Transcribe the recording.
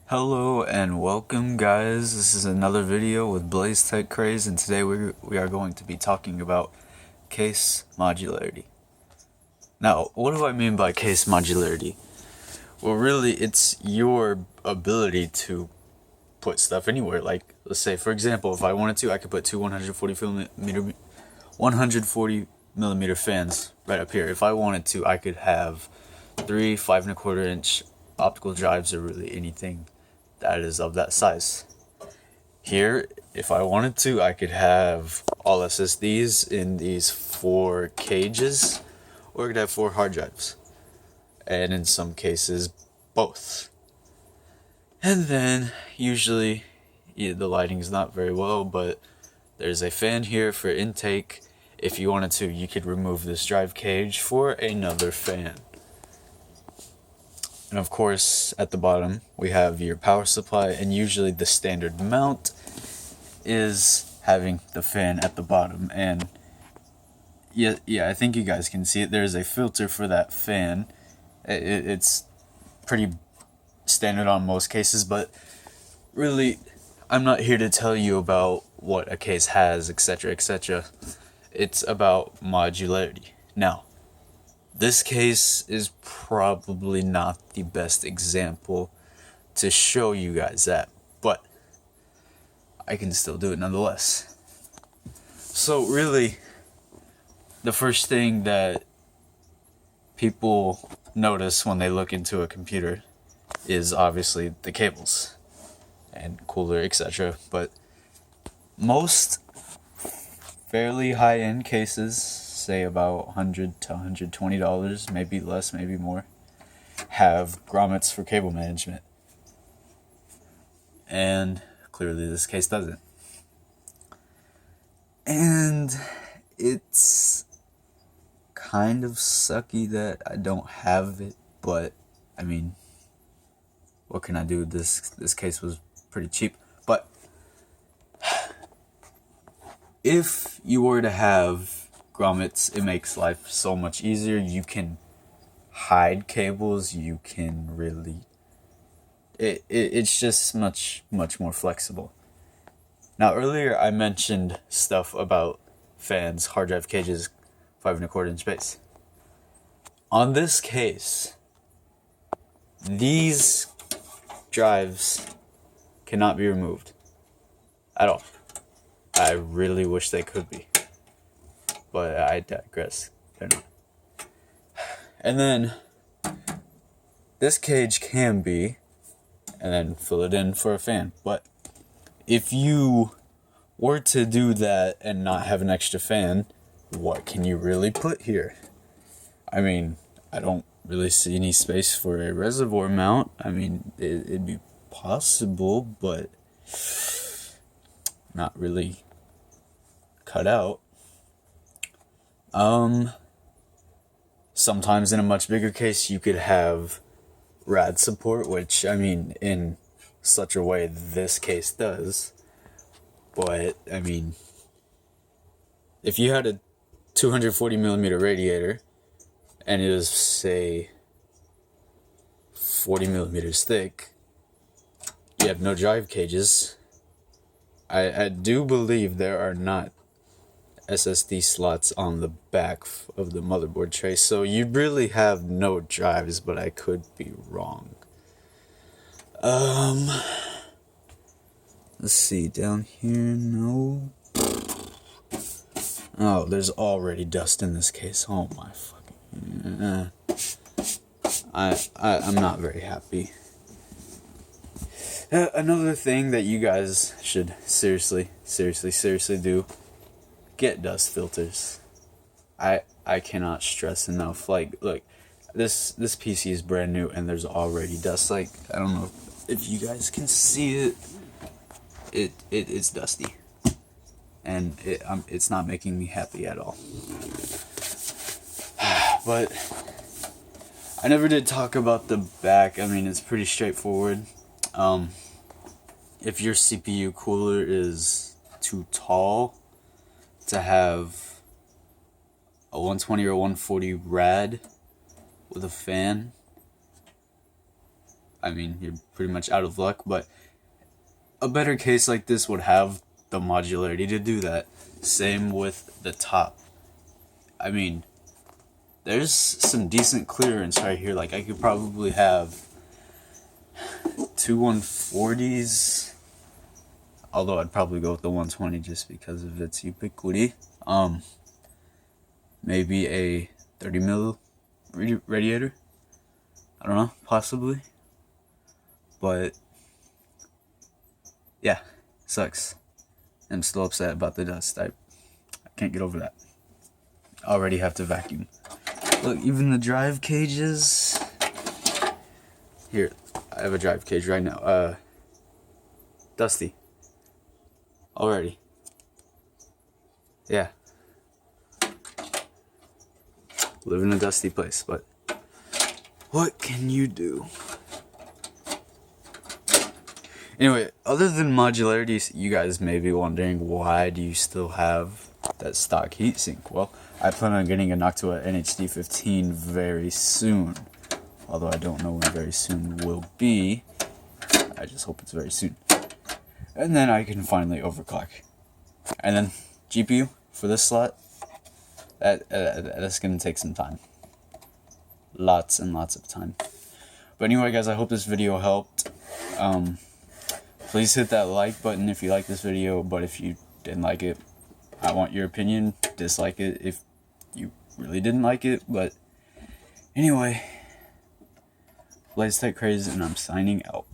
Hello and welcome, guys. This is another video with Blaze Tech Craze, and today we are going to be talking about case modularity. Now, what do I mean by case modularity? Well, really, it's your ability to put stuff anywhere. Like, let's say, for example, if I wanted to, I could put two 140 millimeter fans right up here. If I wanted to, I could have three 5¼ inch optical drives, or really anything that is of that size. Here, if I wanted to, I could have all SSDs in these 4 cages, or I could have 4 hard drives, and in some cases, both. And then, usually, the lighting is not very well, but there's a fan here for intake. If you wanted to, you could remove this drive cage for another fan. And of course, at the bottom, we have your power supply, and usually the standard mount is having the fan at the bottom. And yeah, I think you guys can see it. There's a filter for that fan. It's pretty standard on most cases, but really, I'm not here to tell you about what a case has, etc., etc. It's about modularity. Now, this case is probably not the best example to show you guys that, but I can still do it nonetheless. So really, the first thing that people notice when they look into a computer is obviously the cables and cooler, etc. But most fairly high-end cases, say about $100 to $120, maybe less, maybe more, have grommets for cable management. And clearly this case doesn't. And it's kind of sucky that I don't have it, but I mean, what can I do? This case was pretty cheap. But if you were to have grommets, it makes life so much easier. You can hide cables, you can really it's just much more flexible. Now, earlier I mentioned stuff about fans, hard drive cages, 5¼ inch base. On this case, these drives cannot be removed at all. I really wish they could be, but I digress. They're not. And then this cage can be, and then fill it in for a fan. But if you were to do that and not have an extra fan, what can you really put here? I mean, I don't really see any space for a reservoir mount. I mean, it'd be possible, but not really cut out. Sometimes in a much bigger case, you could have rad support, which, I mean, in such a way this case does. But, I mean, if you had a 240 millimeter radiator and it was, say, 40 millimeters thick, you have no drive cages. I do believe there are not SSD slots on the back of the motherboard tray, so you really have no drives, but I could be wrong. Let's see, down here, no. Oh, there's already dust in this case. Oh my fucking... I'm not very happy. Another thing that you guys should seriously do: get dust filters. I cannot stress enough. Like, look, this PC is brand new and there's already dust. Like, I don't know if you guys can see it. It's dusty, and it's not making me happy at all. But I never did talk about the back. I mean, it's pretty straightforward. If your CPU cooler is too tall to have a 120 or 140 rad with a fan, I mean, you're pretty much out of luck, but a better case like this would have the modularity to do that. Same with the top. I mean, there's some decent clearance right here. Like, I could probably have two 140s, although I'd probably go with the 120 just because of its ubiquity. Maybe a 30 mil radiator. I don't know, possibly. But yeah, sucks. I'm still upset about the dust. I can't get over that. I already have to vacuum. Look, even the drive cages. Here, I have a drive cage right now. Dusty. Already. Yeah. Live in a dusty place, but what can you do? Anyway, other than modularity, you guys may be wondering, why do you still have that stock heatsink? Well, I plan on getting a Noctua NHD 15 very soon. Although I don't know when very soon will be. I just hope it's very soon. And then I can finally overclock. And then GPU for this slot, that's going to take some time. Lots and lots of time. But anyway, guys, I hope this video helped. Please hit that like button if you like this video, but if you didn't like it, I want your opinion. Dislike it if you really didn't like it. But anyway, Blaze Tech Craze, and I'm signing out.